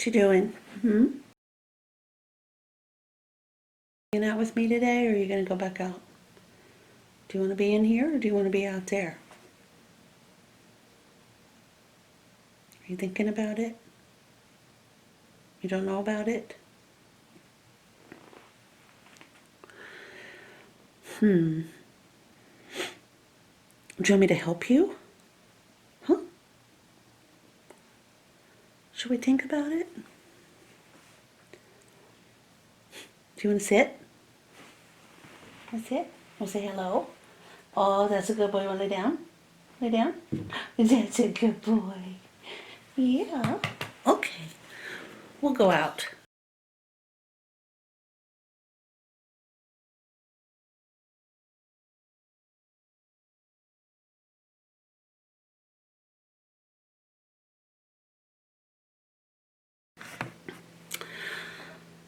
What you doing? Hanging out with me today, or are you going to go back out? Do you want to be in here, or do you want to be out there? Are you thinking about it? You don't know about it? Do you want me to help you? Huh? Should we think about it? Do you want to sit? Want to sit? Want to say hello? Oh, that's a good boy. You want to lay down? Lay down? That's a good boy. Yeah. Okay. We'll go out.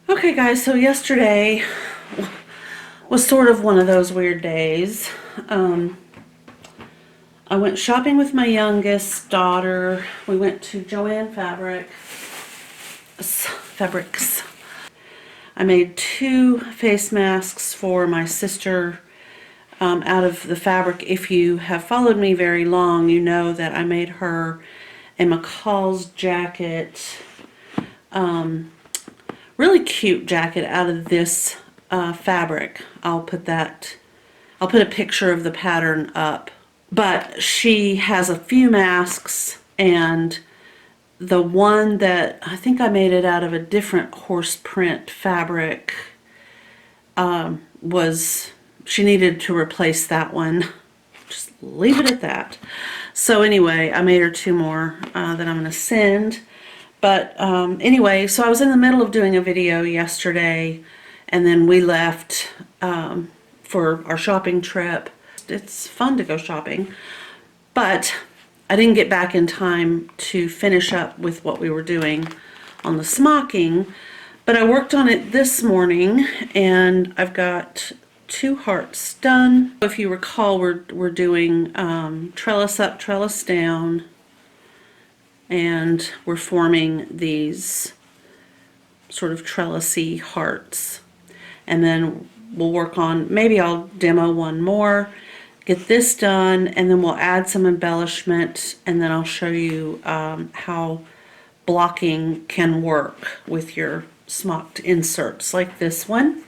Okay, guys, so yesterday was sort of one of those weird days. I went shopping with my youngest daughter. We went to Joann Fabrics. I made 2 face masks for my sister out of the fabric. If you have followed me very long, you know that I made her a McCall's jacket, really cute jacket out of this fabric. I'll put a picture of the pattern up. But she has a few masks, and the one that I think I made it out of a different horse print fabric she needed to replace that one. Just leave it at that. So anyway, I made her 2 more that I'm going to send. But anyway, so I was in the middle of doing a video yesterday, and then we left for our shopping trip. It's fun to go shopping, but I didn't get back in time to finish up with what we were doing on the smocking. But I worked on it this morning, and I've got 2 hearts done. If you recall, we're doing trellis up, trellis down, and we're forming these sort of trellisy hearts. And then we'll work on, maybe I'll demo one more, get this done, and then we'll add some embellishment, and then I'll show you how blocking can work with your smocked inserts like this one.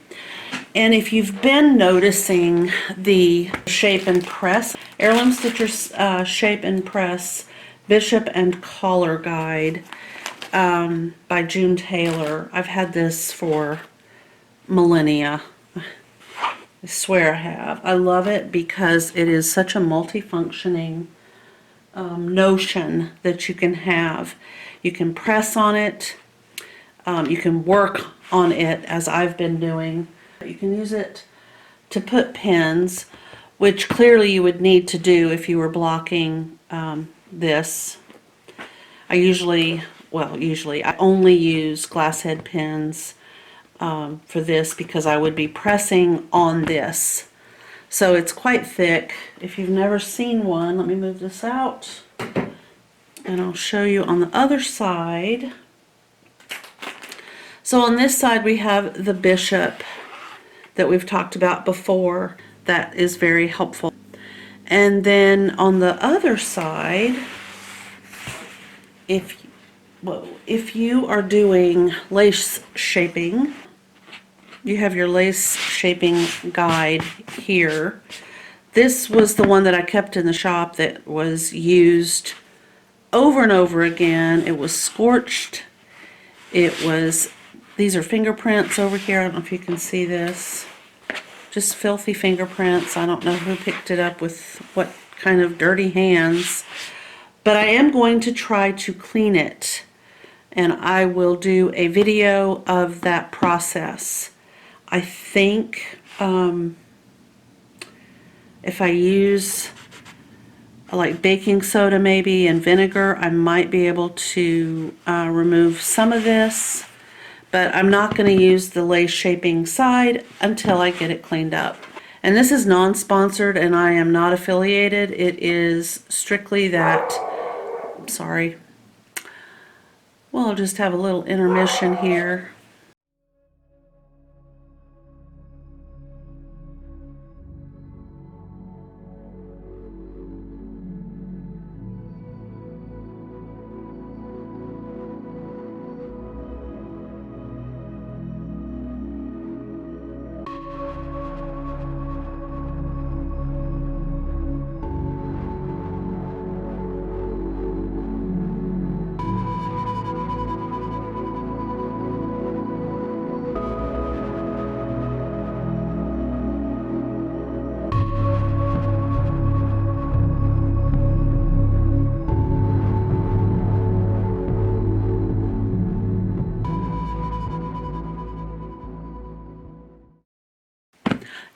And if you've been noticing the Shape and Press, Heirloom Stitchers Shape and Press Bishop and Collar Guide by June Taylor, I've had this for millennia. I swear I have. I love it because it is such a multifunctioning notion that you can have. You can press on it. You can work on it, as I've been doing. You can use it to put pins, which clearly you would need to do if you were blocking this. I only use glass head pins for this because I would be pressing on this. So it's quite thick. If you've never seen one, let me move this out and I'll show you on the other side. So on this side we have the Bishop that we've talked about before. That is very helpful. And then on the other side, if you are doing lace shaping, you have your lace shaping guide here. This was the one that I kept in the shop that was used over and over again. It was scorched. These are fingerprints over here. I don't know if you can see this. Just filthy fingerprints. I don't know who picked it up with what kind of dirty hands. But I am going to try to clean it. And I will do a video of that process. I think if I use like baking soda maybe and vinegar, I might be able to remove some of this. But I'm not going to use the lace shaping side until I get it cleaned up. And this is non-sponsored and I am not affiliated. It is strictly that, sorry. We'll just have a little intermission here.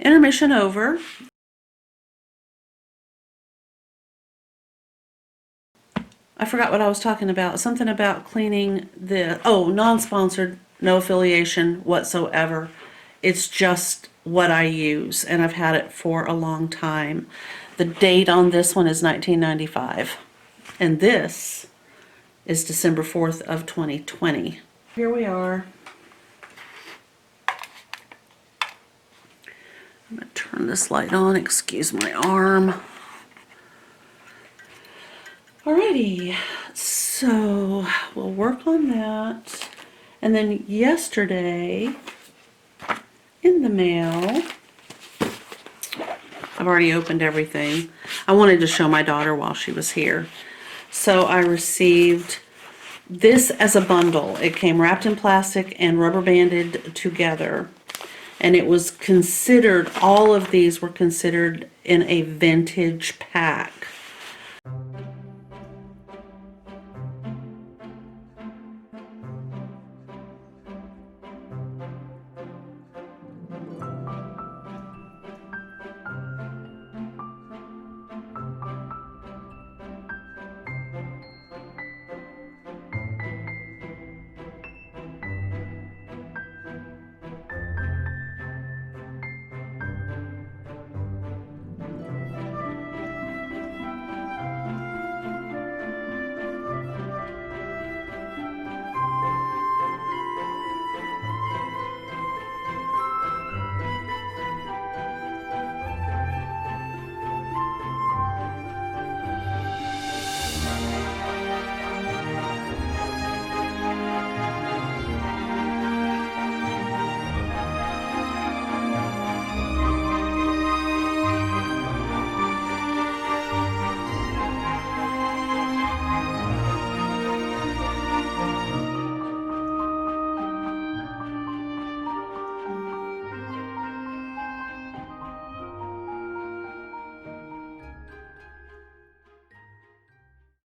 Intermission over. I forgot what I was talking about. Something about cleaning the, oh, non-sponsored, no affiliation whatsoever. It's just what I use, and I've had it for a long time. The date on this one is 1995, and this is December 4th of 2020. Here we are. I'm going to turn this light on, excuse my arm. Alrighty, so we'll work on that. And then yesterday, in the mail, I've already opened everything. I wanted to show my daughter while she was here. So I received this as a bundle. It came wrapped in plastic and rubber banded together. And it was considered, all of these were considered in a vintage pack.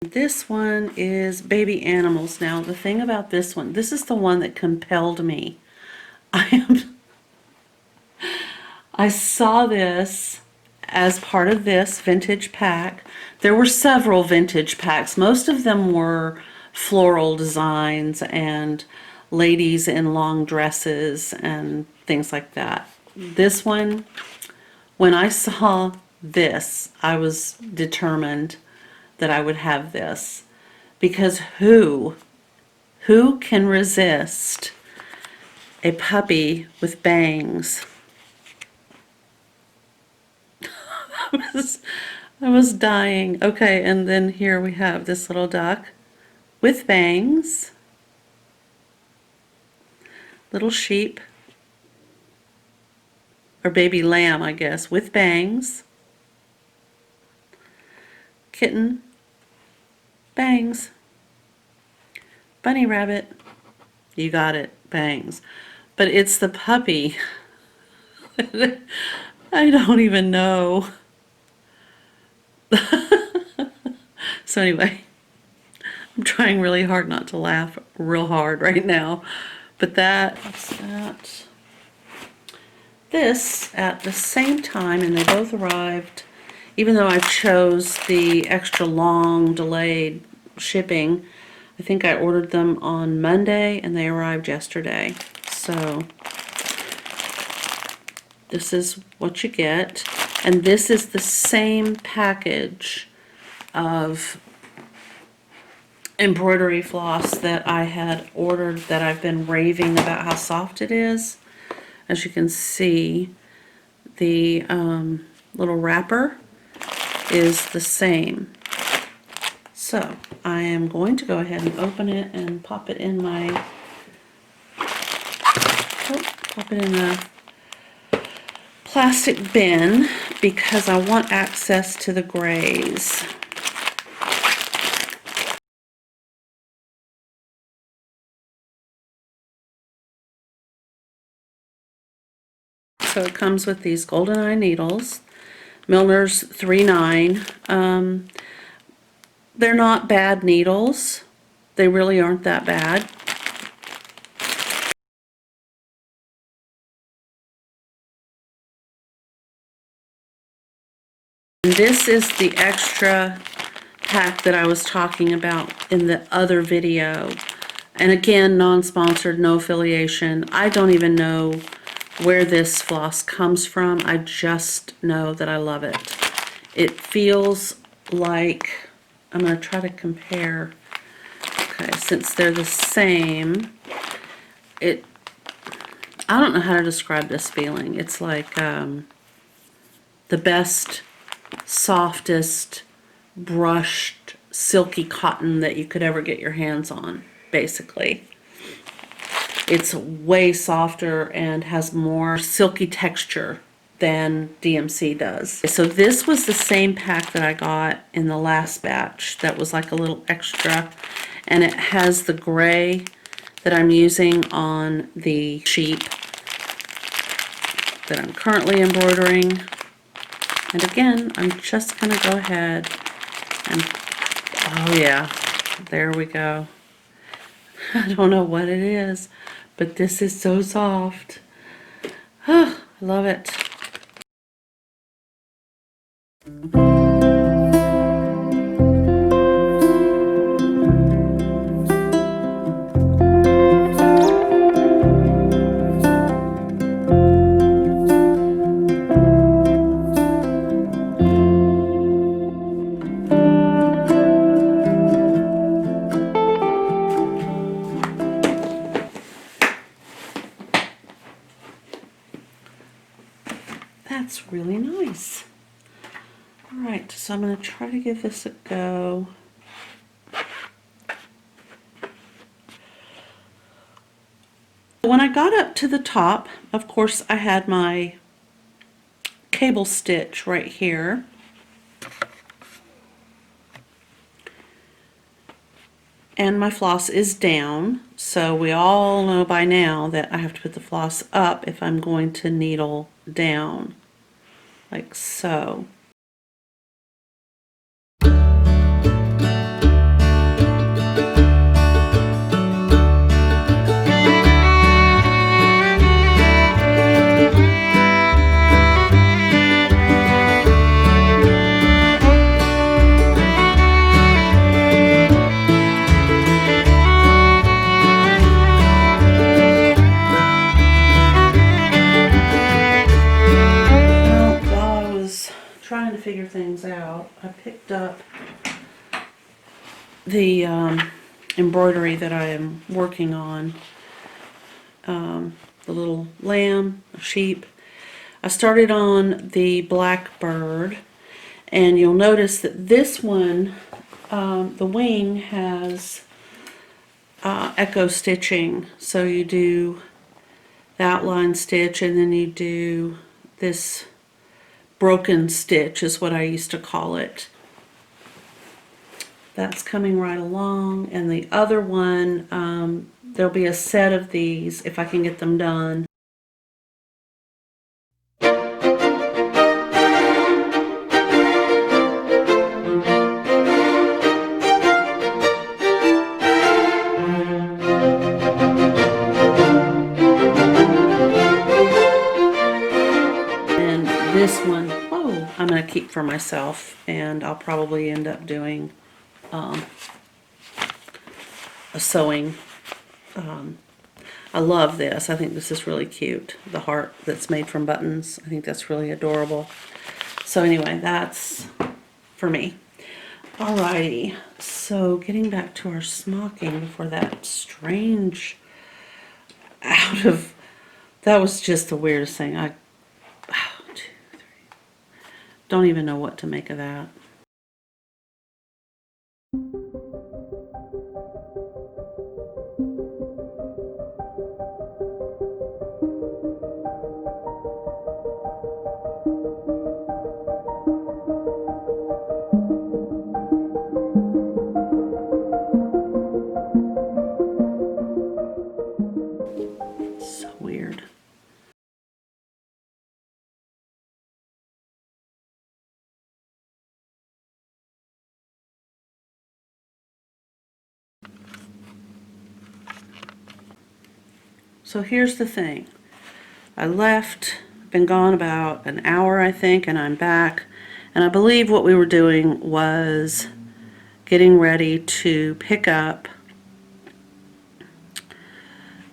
This one is baby animals. Now, the thing about this one, this is the one that compelled me. I saw this as part of this vintage pack. There were several vintage packs. Most of them were floral designs and ladies in long dresses and things like that. This one, when I saw this, I was determined that I would have this, because who can resist a puppy with bangs? I was dying. Okay, and then here we have this little duck with bangs, little sheep, or baby lamb, I guess, with bangs, kitten, bangs, bunny rabbit, you got it, bangs. But it's the puppy. I don't even know. So anyway, I'm trying really hard not to laugh real hard right now. But what's that? This at the same time, and they both arrived, even though I chose the extra long delayed shipping. I think I ordered them on Monday and they arrived yesterday. So this is what you get. And this is the same package of embroidery floss that I had ordered that I've been raving about how soft it is. As you can see, the little wrapper is the same. So I am going to go ahead and open it and pop it in my, pop it in the plastic bin because I want access to the grays. So it comes with these GoldenEye needles, Milner's 3.9. They're not bad needles. They really aren't that bad. And this is the extra pack that I was talking about in the other video. And again, non-sponsored, no affiliation. I don't even know where this floss comes from. I just know that I love it. It feels like, I'm going to try to compare. Okay, since they're the same, I don't know how to describe this feeling. It's like the best, softest, brushed, silky cotton that you could ever get your hands on, basically. It's way softer and has more silky texture than DMC does. So this was the same pack that I got in the last batch that was like a little extra, and it has the gray that I'm using on the sheep that I'm currently embroidering. And again, I'm just gonna go ahead and, oh yeah, there we go. I don't know what it is, but this is so soft. I love it. That's really nice. All right, so I'm going to try to give this a go. When I got up to the top, of course, I had my cable stitch right here. And my floss is down, so we all know by now that I have to put the floss up if I'm going to needle down, like so. Trying to figure things out, I picked up the embroidery that I am working on, the little lamb, sheep. I started on the blackbird, and you'll notice that this one, the wing has echo stitching, so you do the outline stitch and then you do this broken stitch is what I used to call it. That's coming right along, and the other one, there'll be a set of these if I can get them done. And this one, I'm going to keep for myself, and I'll probably end up doing a sewing. I love this. I think this is really cute. The heart that's made from buttons. I think that's really adorable. So anyway, that's for me. Alrighty, so getting back to our smocking before that strange that was just the weirdest thing. Don't even know what to make of that. So weird. So here's the thing. I left, been gone about an hour, I think, and I'm back. And I believe what we were doing was getting ready to pick up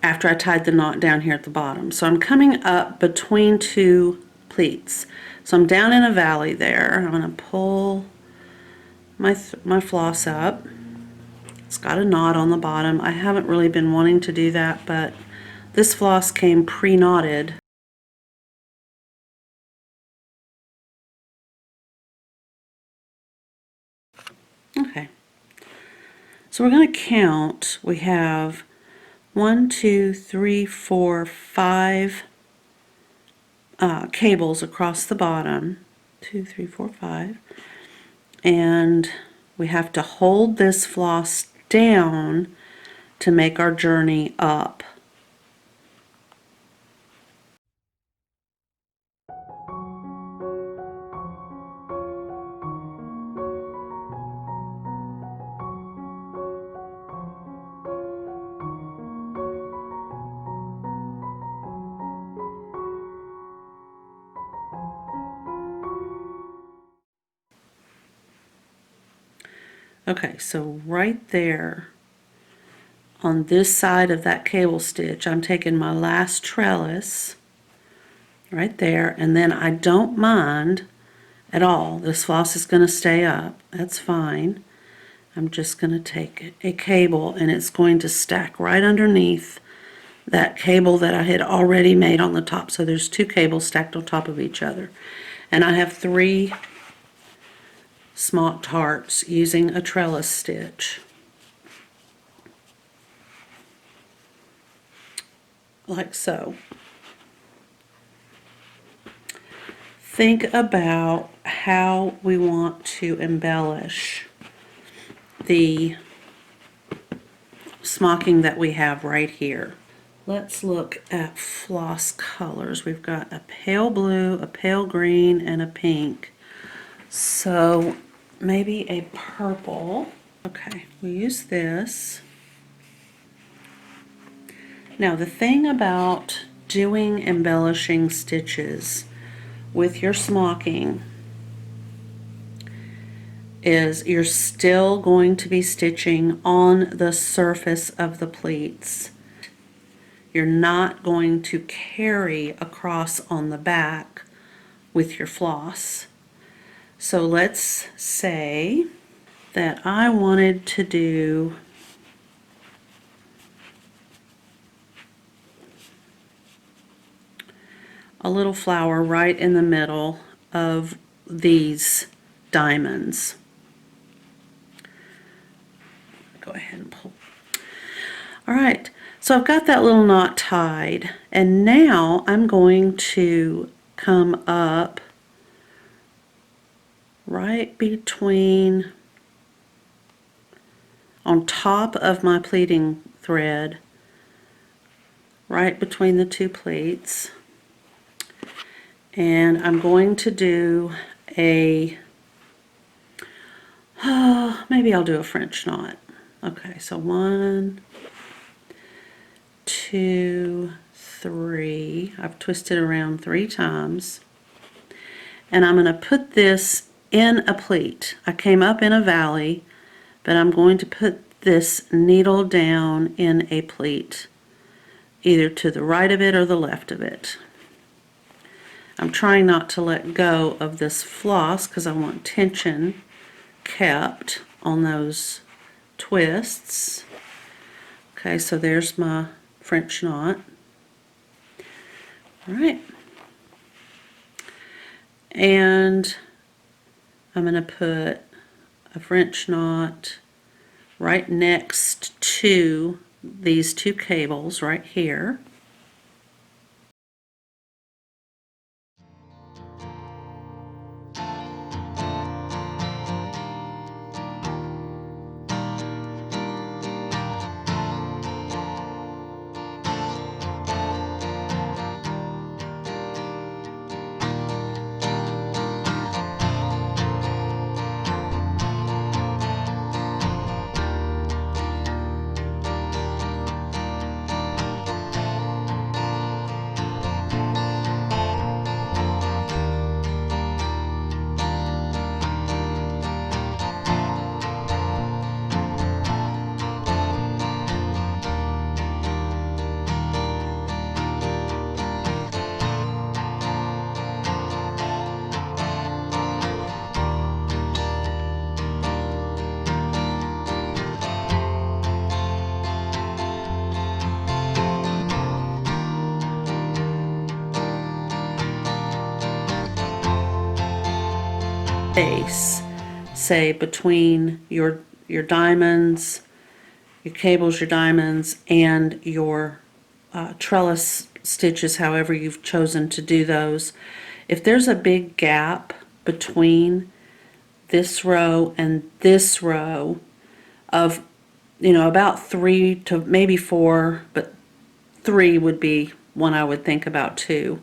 after I tied the knot down here at the bottom. So I'm coming up between two pleats. So I'm down in a valley there. I'm going to pull my floss up. It's got a knot on the bottom. I haven't really been wanting to do that, but this floss came pre-knotted. Okay. So we're going to count. We have 1, 2, 3, 4, 5 cables across the bottom. 2, 3, 4, 5. And we have to hold this floss down to make our journey up. Okay, so right there on this side of that cable stitch, I'm taking my last trellis right there, and then I don't mind at all. This floss is going to stay up. That's fine. I'm just going to take a cable, and it's going to stack right underneath that cable that I had already made on the top. So there's 2 cables stacked on top of each other. And I have 3 smocked hearts using a trellis stitch. Like so. Think about how we want to embellish the smocking that we have right here. Let's look at floss colors. We've got a pale blue, a pale green, and a pink. So maybe a purple. Okay, we use this. Now the thing about doing embellishing stitches with your smocking is you're still going to be stitching on the surface of the pleats. You're not going to carry across on the back with your floss. So let's say that I wanted to do a little flower right in the middle of these diamonds. Go ahead and pull. All right, so I've got that little knot tied, and now I'm going to come up right between, on top of my pleating thread, right between the 2 pleats, and I'm going to do a, maybe I'll do a French knot. Okay, so 1, 2, 3. I've twisted around 3 times, and I'm going to put this in a pleat. I came up in a valley, but I'm going to put this needle down in a pleat, either to the right of it or the left of it. I'm trying not to let go of this floss because I want tension kept on those twists. Okay, so there's my French knot. All right. And I'm going to put a French knot right next to these two cables right here. Space, say between your diamonds, your cables, your diamonds, and your trellis stitches, however you've chosen to do those. If there's a big gap between this row and this row of, you know, about 3 to maybe 4, but 3 would be one I would think about too.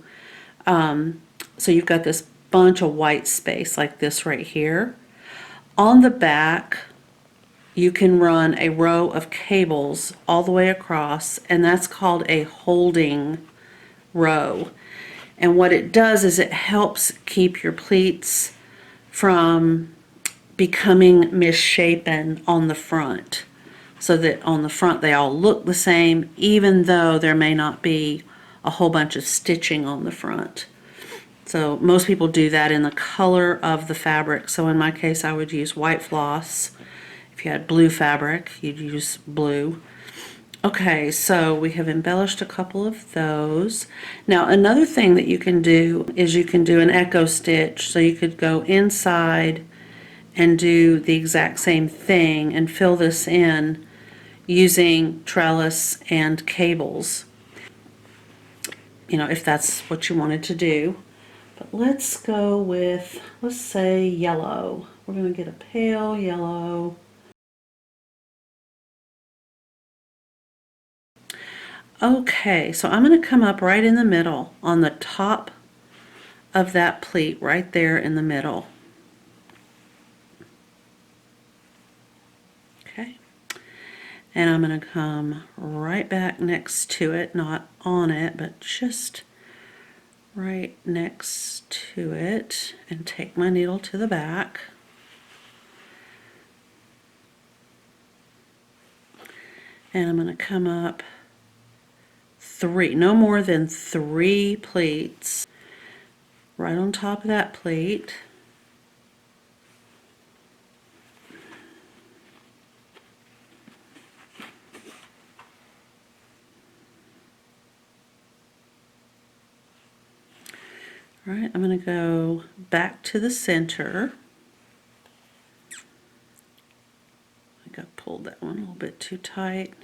So you've got this bunch of white space like this right here. On the back, you can run a row of cables all the way across, and that's called a holding row. And what it does is it helps keep your pleats from becoming misshapen on the front, so that on the front they all look the same, even though there may not be a whole bunch of stitching on the front. So most people do that in the color of the fabric. So in my case, I would use white floss. If you had blue fabric, you'd use blue. Okay, so we have embellished a couple of those. Now another thing that you can do is you can do an echo stitch. So you could go inside and do the exact same thing and fill this in using trellis and cables, you know, if that's what you wanted to do. But let's go with, let's say yellow. We're going to get a pale yellow. Okay, so I'm going to come up right in the middle on the top of that pleat, right there in the middle. Okay, and I'm going to come right back next to it, not on it, but just right next to it, and take my needle to the back. And I'm going to come up 3, no more than 3 pleats right on top of that plate. All right, I'm going to go back to the center. I think I pulled that one a little bit too tight.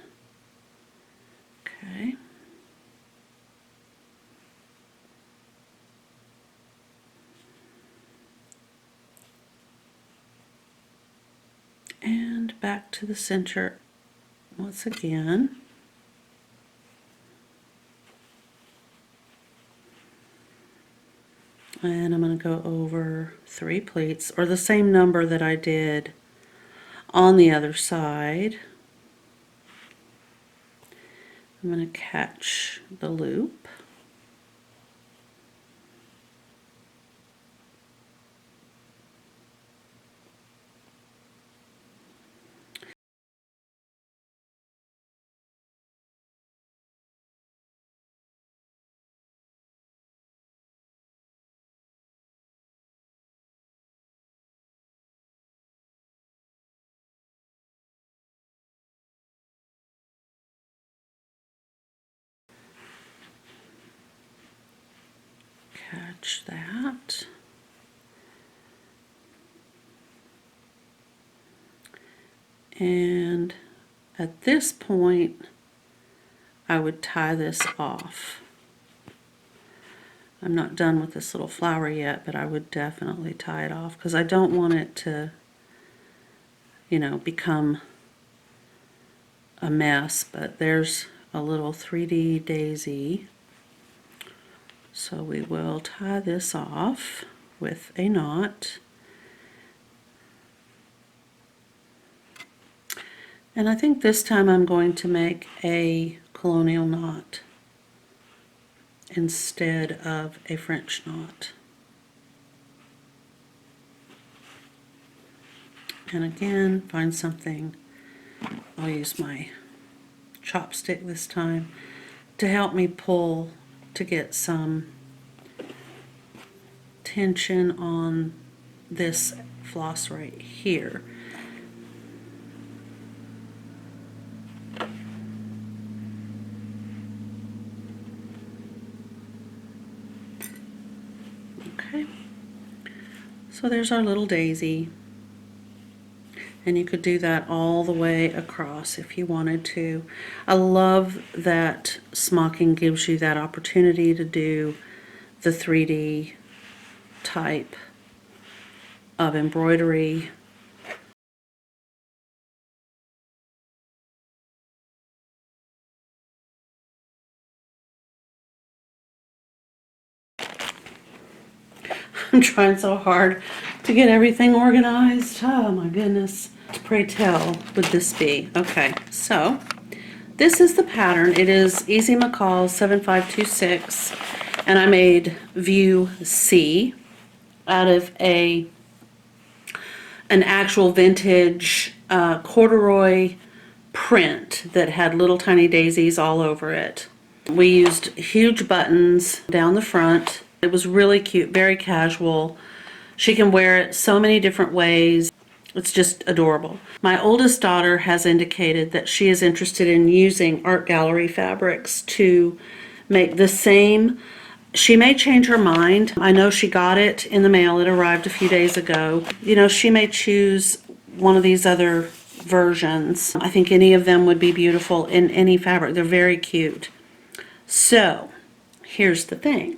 Okay. And back to the center once again. And I'm going to go over 3 pleats, or the same number that I did on the other side. I'm going to catch the loop. stitch that. And at this point, I would tie this off. I'm not done with this little flower yet, but I would definitely tie it off because I don't want it to, you know, become a mess. But there's a little 3D daisy. So we will tie this off with a knot. And I think this time I'm going to make a colonial knot instead of a French knot. And again, find something. I'll use my chopstick this time to help me pull to get some tension on this floss right here. Okay, so there's our little daisy, and you could do that all the way across if you wanted to. I love that Smocking gives you that opportunity to do the 3D type of embroidery. I'm trying so hard to get everything organized. Oh my goodness. Pray tell would this be? Okay, so this is the pattern. It is Easy McCall 7526, and I made view C out of an actual vintage corduroy print that had little tiny daisies all over it. We used huge buttons down the front. It was really cute, very casual. She can wear it so many different ways. It's just adorable. My oldest daughter has indicated that she is interested in using art gallery fabrics to make the same. She may change her mind. I know she got it in the mail. It arrived a few days ago. You know, she may choose one of these other versions. I think any of them would be beautiful in any fabric. They're very cute. So, here's the thing.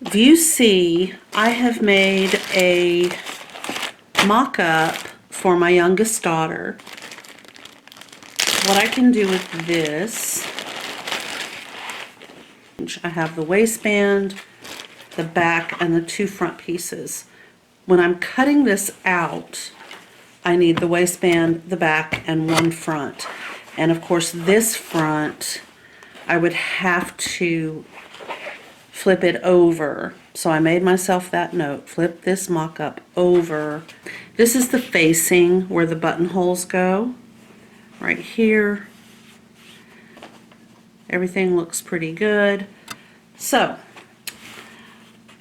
View C, I have made a mock-up for my youngest daughter. What I can do with this, I have the waistband, the back, and the two front pieces. When I'm cutting this out, I need the waistband, the back, and one front. And of course this front, I would have to flip it over. So I made myself that note, flip this mock-up over. This is the facing where the buttonholes go, right here. Everything looks pretty good. So,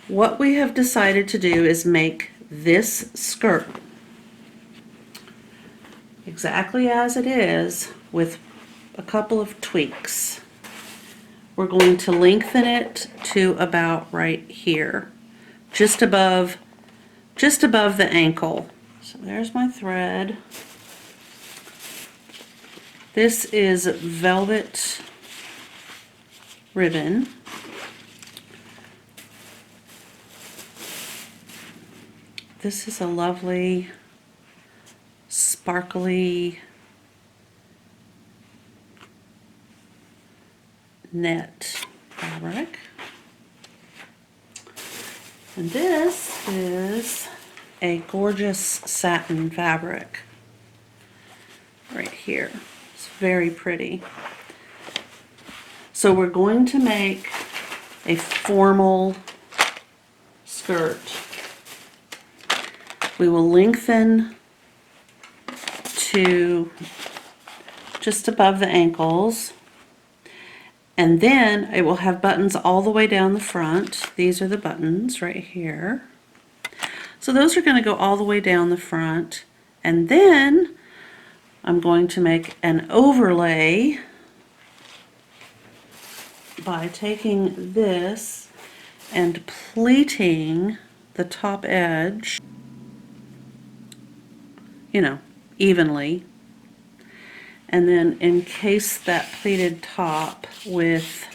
what we have decided to do is make this skirt exactly as it is with a couple of tweaks. We're going to lengthen it to about right here, just above the ankle. So there's my thread. This is velvet ribbon. This is a lovely sparkly net fabric. And this is a gorgeous satin fabric right here. It's very pretty. So we're going to make a formal skirt. We will lengthen to just above the ankles, and then it will have buttons all the way down the front. These are the buttons right here. So those are going to go all the way down the front, and then I'm going to make an overlay by taking this and pleating the top edge, you know, evenly, and then encase that pleated top with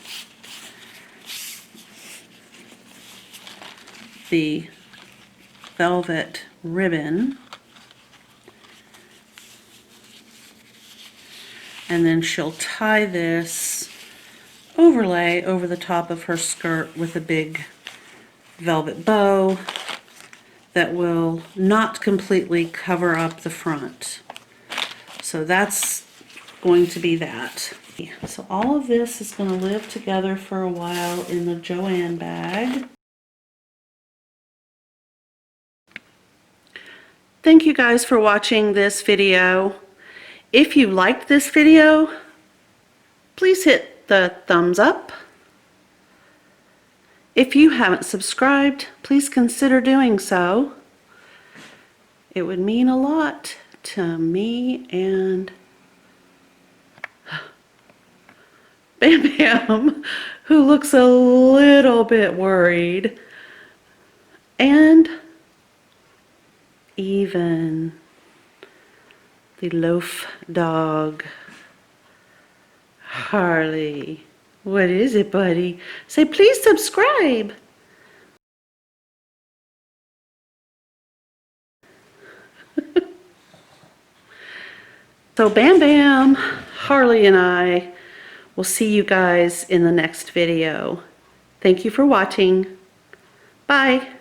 the velvet ribbon, and then she'll tie this overlay over the top of her skirt with a big velvet bow that will not completely cover up the front. So that's going to be that. So all of this is going to live together for a while in the Joanne bag. Thank you guys for watching this video. If you liked this video, please hit the thumbs up. If you haven't subscribed, please consider doing so. It would mean a lot to me and Bam Bam, who looks a little bit worried, and even the loaf dog, Harley. What is it, buddy? Say, please subscribe. So Bam Bam, Harley, and I will see you guys in the next video. Thank you for watching. Bye.